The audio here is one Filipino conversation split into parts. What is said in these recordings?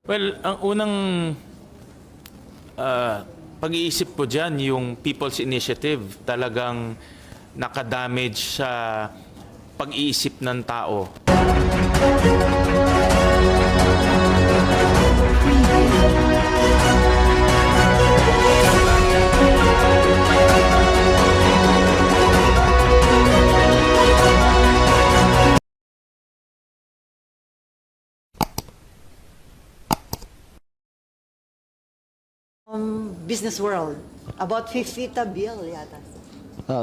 Well, ang unang pag-iisip ko dyan, yung People's Initiative, talagang nakadamage sa pag-iisip ng tao. Business World, about 50 bill yata.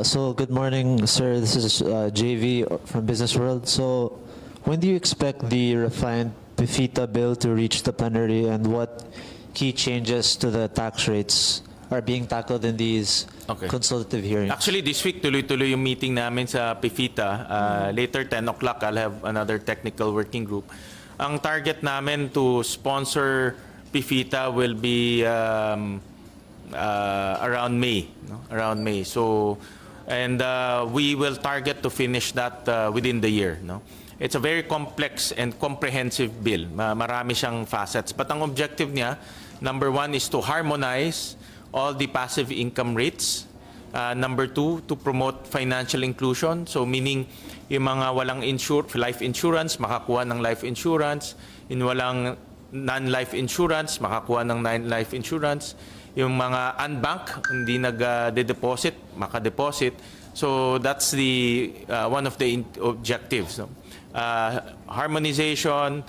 So good morning, sir. This is JV from Business World. So when do you expect the refined PIFITA bill to reach the plenary, and what key changes to the tax rates are being tackled in these consultative hearings? Actually, this week, tuloy-tuloy yung meeting namin sa PIFITA. Later, 10 o'clock, I'll have another technical working group. Ang target namin to sponsor PIFITA will be around May, no? Around May. So, and we will target to finish that within the year, no? It's a very complex and comprehensive bill. Marami siyang facets. But ang objective niya, number one, is to harmonize all the passive income rates. Number two, to promote financial inclusion. So, meaning yung mga walang life insurance, makakuha ng life insurance. Yung walang non-life insurance, makakuha ng non-life insurance. Yung mga unbank, hindi nag-deposit, maka-deposit. So that's the one of the objectives. No? Harmonization,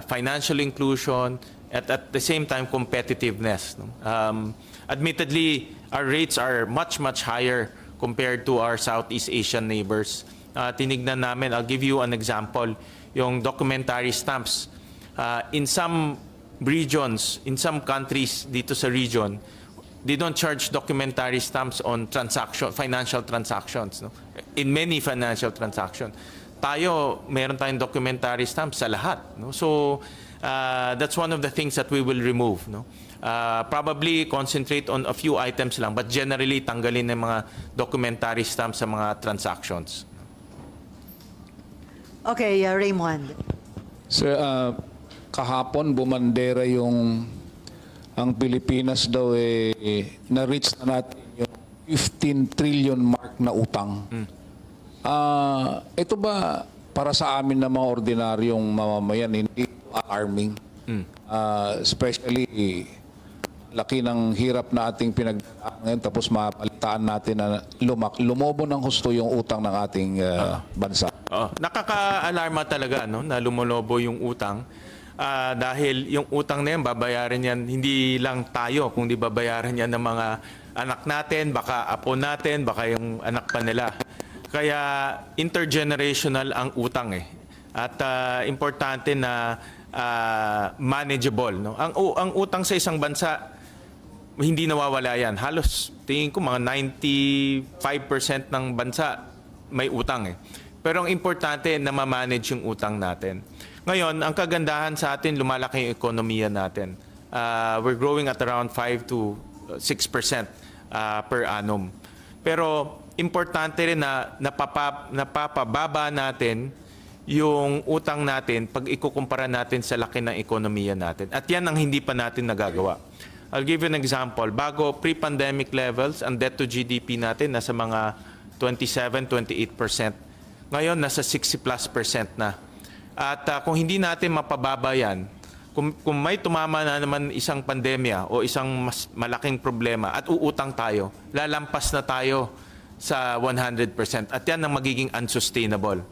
financial inclusion, at the same time competitiveness. No? Admittedly, our rates are much higher compared to our Southeast Asian neighbors. Tinignan namin, I'll give you an example, yung documentary stamps. In some regions, in some countries dito sa region, they don't charge documentary stamps on financial transactions. No? In many financial transactions. Tayo, meron tayong documentary stamps sa lahat. No? So, that's one of the things that we will remove. No? Probably concentrate on a few items lang, but generally tanggalin ng mga documentary stamps sa mga transactions. Okay, Raymond. Sir, kahapon bumandera ang Pilipinas daw na-reach na natin yung 15 trillion mark na utang. Ito ba para sa amin na mga ordinaryong mamamayan, hindi alarming? Especially laki ng hirap na ating pinagdaan ngayon, tapos mapalitaan natin na lumobo ng husto yung utang ng ating bansa. Nakaka-alarma talaga, no, na lumolobo yung utang. Dahil yung utang na yan, babayaran yan hindi lang tayo, kundi babayaran yan ng mga anak natin, baka apo natin, baka yung anak pa nila. Kaya intergenerational ang utang eh. At importante na manageable. No? Ang utang sa isang bansa, hindi nawawala yan. Halos tingin ko mga 95% ng bansa may utang eh. Pero ang importante na ma-manage yung utang natin. Ngayon, ang kagandahan sa atin, lumalaki yung ekonomiya natin. We're growing at around 5 to 6% per annum. Pero importante rin na napapababa natin yung utang natin pag ikukumpara natin sa laki ng ekonomiya natin. At yan ang hindi pa natin nagagawa. I'll give you an example. Bago pre-pandemic levels, ang debt to GDP natin nasa mga 27-28%. Ngayon, nasa 60+% na. At kung hindi natin mapababa yan, kung may tumama na naman isang pandemya o isang mas malaking problema at uutang tayo, lalampas na tayo sa 100%. At yan ang magiging unsustainable.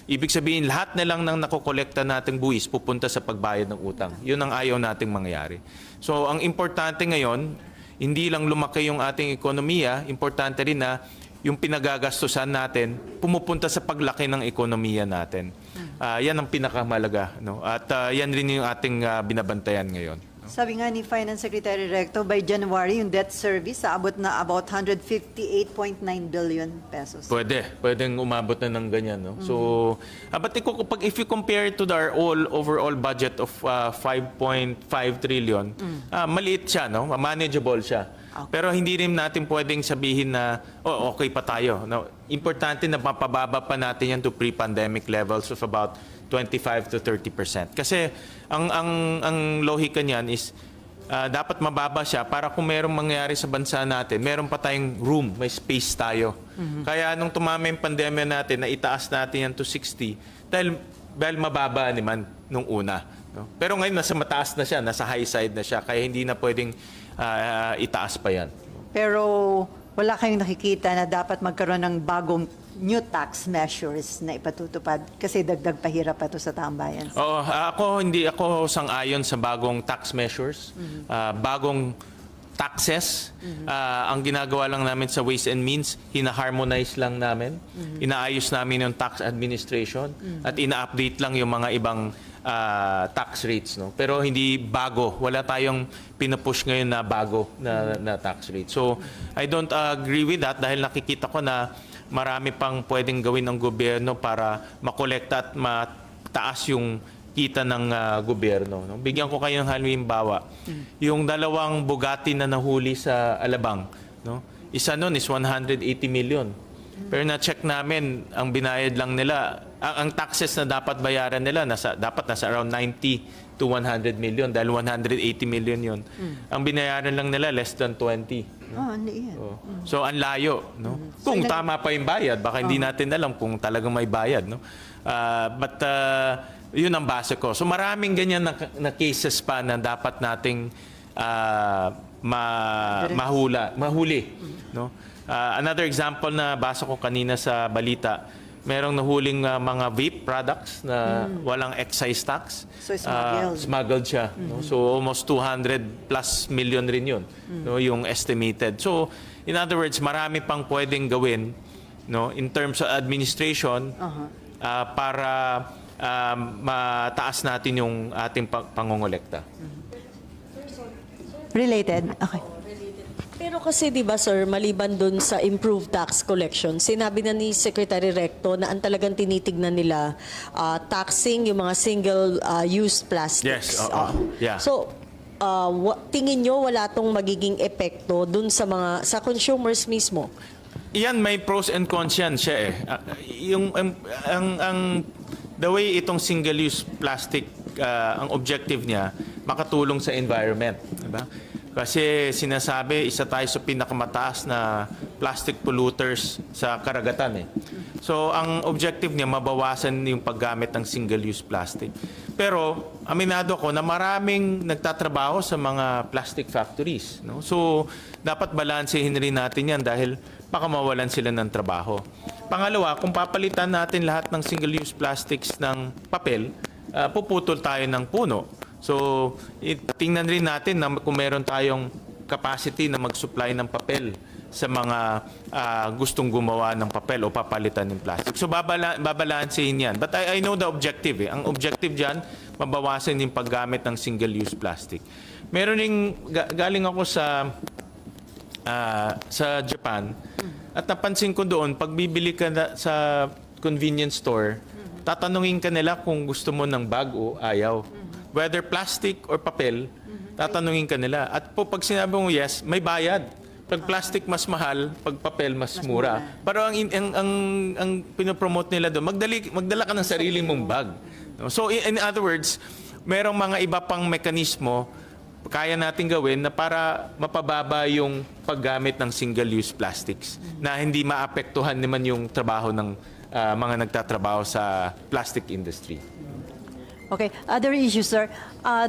Ibig sabihin, lahat na lang ng nakokolekta nating buwis pupunta sa pagbayad ng utang. Yun ang ayaw nating mangyari. So, ang importante ngayon, hindi lang lumaki yung ating ekonomiya, importante rin na yung pinagagastusan natin, pumupunta sa paglaki ng ekonomiya natin. Yan ang pinakamalaga. No? At yan rin yung ating binabantayan ngayon. No? Sabi nga ni Finance Secretary Recto, by January, yung debt service abot na about 158.9 billion pesos. Pwedeng umabot na ng ganyan. No? So, but if you compare it to our overall budget of 5.5 trillion, maliit siya, no? Manageable siya. Okay. Pero hindi rin natin pwedeng sabihin na, okay pa tayo. No? Importante na mapababa pa natin yan to pre-pandemic levels of about 25 to 30%. Kasi ang lohika niyan is dapat mababa siya para kung merong mangyari sa bansa natin, meron pa tayong room, may space tayo. Kaya nung tumama yung pandemya natin, na itaas natin yan to 60 dahil mababa naman nung una. No? Pero ngayon nasa mataas na siya, nasa high side na siya, kaya hindi na pwedeng itaas pa yan. Pero wala kayong nakikita na dapat magkaroon ng bagong new tax measures na ipatutupad kasi dagdag pahirap pa ito sa taong bayan. Oo, hindi ako sang-ayon sa bagong tax measures, bagong taxes. Ang ginagawa lang namin sa Ways and Means, hina-harmonize lang namin. Inaayos namin yung tax administration at ina-update lang yung mga ibang tax rates. No? Pero hindi bago. Wala tayong pinupush ngayon na bago na tax rate. So, I don't agree with that dahil nakikita ko na marami pang pwedeng gawin ng gobyerno para makolekta at mataas yung kita ng gobyerno. No? Bigyan ko kayo ng halimbawa. Yung dalawang Bugatti na nahuli sa Alabang, no? Isa nun is 180 million. Pero na-check namin, ang binayad lang nila, ang taxes na dapat bayaran nila, dapat nasa around 90 to 100 million dahil 180 million yun. Ang binayaran lang nila, less than 20. Ano yan? So, ang layo. No? Kung tama pa yung bayad, baka hindi natin alam kung talagang may bayad. No? But yun ang base ko. So, maraming ganyan na cases pa na dapat nating mahuli. No? Another example na basa ko kanina sa balita, merong nahuling mga vape products na walang excise tax. So, smuggled. Smuggled siya. No? So, almost 200 plus million rin yun, no? Yung estimated. So, in other words, marami pang pwedeng gawin, no? In terms of administration para mataas natin yung ating pangongolekta. Related? Okay. Pero kasi 'di ba sir, maliban dun sa improved tax collection, sinabi na ni Secretary Recto na ang talagang tinitignan nila taxing yung mga single use plastics. Yes, yeah. So tingin nyo wala tong magiging epekto dun sa sa consumers mismo? Iyan, may pros and cons yan siya eh. The way itong single-use plastic, ang objective niya, makatulong sa environment. Diba? Kasi sinasabi, isa tayo sa pinakamataas na plastic polluters sa karagatan eh. So, ang objective niya, mabawasan yung paggamit ng single-use plastic. Pero, aminado ko na maraming nagtatrabaho sa mga plastic factories. No? So, dapat balansehin rin natin yan dahil baka mawalan sila ng trabaho. Pangalawa, kung papalitan natin lahat ng single-use plastics ng papel, puputol tayo ng puno. So, tingnan rin natin na kung meron tayong capacity na mag-supply ng papel sa mga gustong gumawa ng papel o papalitan ng plastic. So, babalansehin yan. But I know the objective. Ang objective dyan, mabawasan yung paggamit ng single-use plastic. Meron ring, galing ako sa Japan, at napansin ko doon, pag bibili ka sa convenience store, tatanungin ka nila kung gusto mo ng bag o ayaw. Whether plastic or papel, tatanungin ka nila. At po pag sinabi mo yes, may bayad. Pag plastic mas mahal, pag papel mas mura. Pero ang pinopromote nila doon, magdala ka ng sarili mong bag. So in other words, merong mga iba pang mekanismo kaya natin gawin na para mapababa yung paggamit ng single-use plastics na hindi maapektuhan naman yung trabaho ng mga nagtatrabaho sa plastic industry. Okay. Other issues, sir.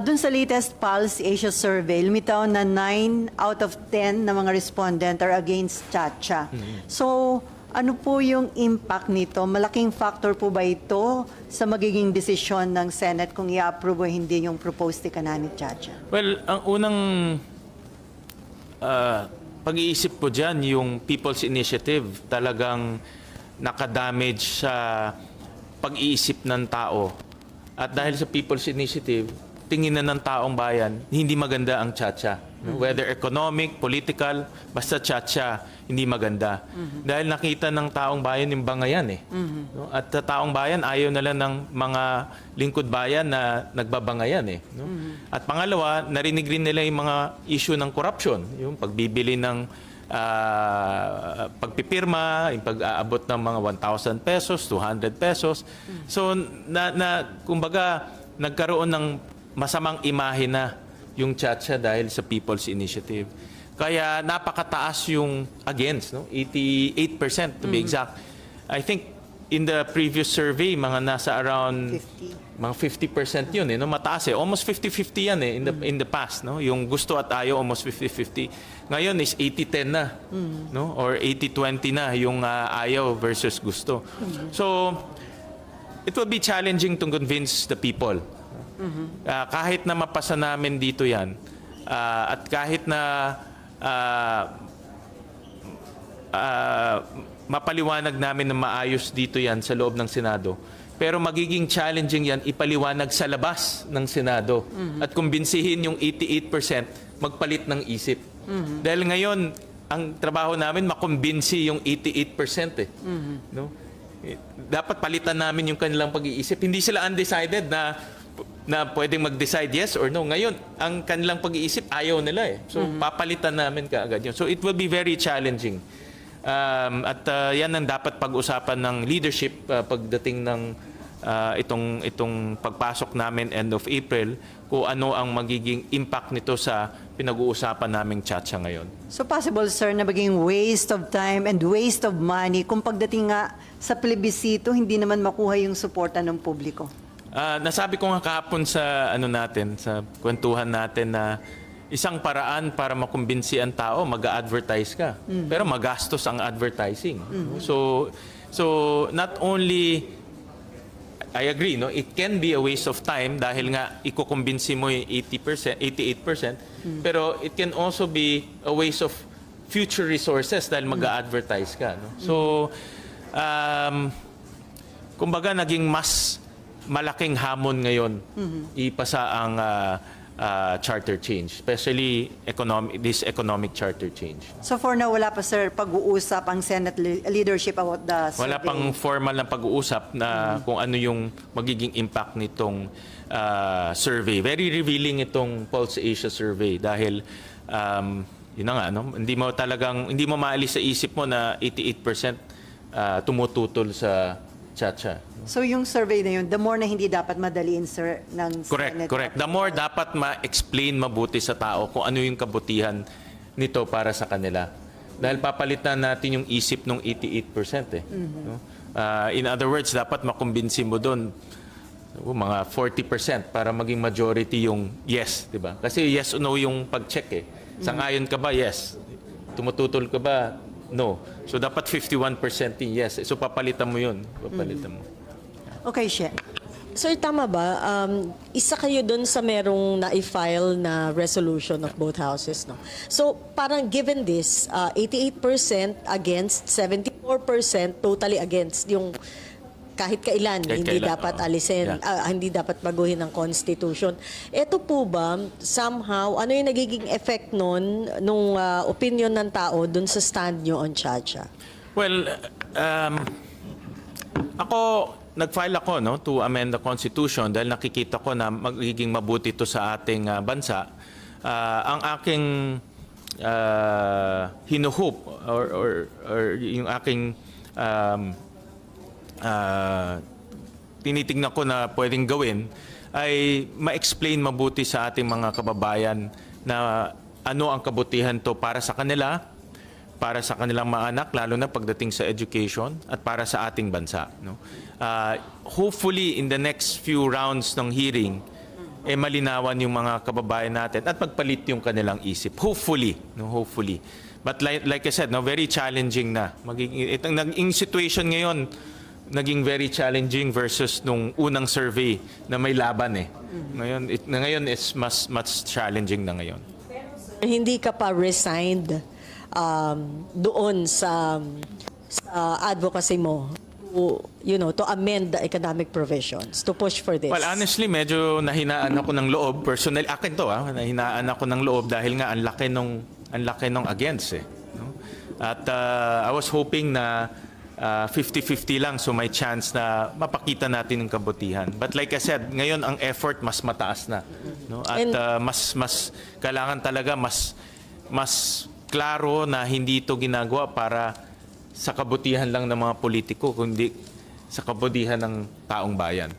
Dun sa latest Pulse Asia survey, lumitaw na 9 out of 10 na mga respondent are against Chacha. So, ano po yung impact nito? Malaking factor po ba ito sa magiging desisyon ng Senate kung i-approve o hindi yung proposed economic Chacha? Well, ang unang pag-iisip ko dyan, yung People's Initiative talagang nakadamage sa pag-iisip ng tao. At dahil sa People's Initiative, tingin na ng taong bayan, hindi maganda ang Chacha. Whether economic, political, basta Chacha, hindi maganda. Dahil nakita ng taong bayan yung bangayan eh. No? At sa taong bayan, ayaw nila ng mga lingkod bayan na nagbabangayan eh. No? At pangalawa, narinig rin nila yung mga issue ng corruption, yung pagbibili ng pagpipirma, yung pag-aabot ng mga 1,000 pesos, 200 pesos. So, kumbaga, nagkaroon ng masamang imahe na yung Chacha dahil sa People's Initiative. Kaya napakataas yung against, no? 88% to be exact. I think in the previous survey, mga nasa around 50. mga 50% yun, no? Mataas eh. Almost 50-50 yan eh in the past, no? Yung gusto at ayaw almost 50-50. Ngayon is 80-10 na, no? Or 80-20 na yung ayaw versus gusto. So it will be challenging to convince the people. Kahit na mapasa namin dito yan, at kahit na mapaliwanag namin na maayos dito yan sa loob ng Senado, pero magiging challenging yan ipaliwanag sa labas ng Senado at kumbinsihin yung 88% magpalit ng isip. Dahil ngayon, ang trabaho namin makumbinsi yung 88% eh. No? Dapat palitan namin yung kanilang pag-iisip. Hindi sila undecided na pwedeng mag-decide yes or no. Ngayon, ang kanilang pag-iisip ayaw nila eh. So papalitan namin kaagad yun. So it will be very challenging. Yan ang dapat pag-usapan ng leadership pagdating ng itong pagpasok namin end of April, kung ano ang magiging impact nito sa pinag-uusapan naming Chacha ngayon. So possible, sir, na maging waste of time and waste of money kung pagdating nga sa plebisito, hindi naman makuha yung suporta ng publiko? Nasabi ko nga kahapon sa sa kwentuhan natin na isang paraan para makumbinsi ang tao, mag-advertise ka. Pero magastos ang advertising. So not only, I agree, no, it can be a waste of time dahil nga ikukumbinsi mo yung 88%, pero it can also be a waste of future resources dahil mag-advertise ka. No? So, kumbaga naging mas malaking hamon ngayon ipasa ang charter change, especially this economic charter change. So for now, wala pa, sir, pag-uusap ang Senate leadership about the survey? Wala pang formal na pag-uusap na kung ano yung magiging impact nitong survey. Very revealing itong Pulse Asia survey dahil yun na nga, no? Hindi mo maalis sa isip mo na 88% tumututol sa Chacha. So yung survey na yun, the more na hindi dapat madaliin, sir, ng Senate? Correct. The more dapat ma-explain mabuti sa tao kung ano yung kabutihan nito para sa kanila. Dahil papalitan natin yung isip ng 88% eh. No? In other words, dapat makumbinsi mo doon mga 40% para maging majority yung yes, di ba? Kasi yes o no yung pag-check eh. Sang-ayon ka ba? Yes. Tumututol ka ba? No. So dapat 51% yung yes. So papalitan mo yun. Papalitan mo. Okay, She. Sir, tama ba? Isa kayo dun sa merong na-file na resolution of both houses, no? So, parang given this, 88% against, 74% totally against yung kahit kailan, hindi dapat alisin, hindi dapat baguhin ang Constitution. Ito po ba, somehow, ano yung nagiging effect nun, nung opinion ng tao dun sa stand nyo on Chacha? Well, nag-file ako to amend the Constitution dahil nakikita ko na magiging mabuti ito sa ating bansa. Ang aking hinuhope or yung aking tinitignan ko na pwedeng gawin ay ma-explain mabuti sa ating mga kababayan na ano ang kabutihan to para sa kanila, para sa kanilang mga anak, lalo na pagdating sa education at para sa ating bansa. No? Hopefully, in the next few rounds ng hearing, malinawan yung mga kababayan natin at magpalit yung kanilang isip. Hopefully. No? Hopefully. But like I said, very challenging na. Itong situation ngayon, naging very challenging versus nung unang survey na may laban eh. Ngayon is much challenging na ngayon. Hindi ka pa resigned doon sa advocacy mo to amend the economic provisions, to push for this? Well, honestly, medyo nahinaan ako ng loob. Personally, akin to, nahinaan ako ng loob dahil nga ang laki nung against eh. No? At I was hoping na 50-50 lang, so may chance na mapakita natin yung kabutihan. But like I said, ngayon ang effort mas mataas na. No? At mas kailangan talaga mas klaro na hindi ito ginagawa para sa kabutihan lang ng mga politiko, kundi sa kabutihan ng taong bayan.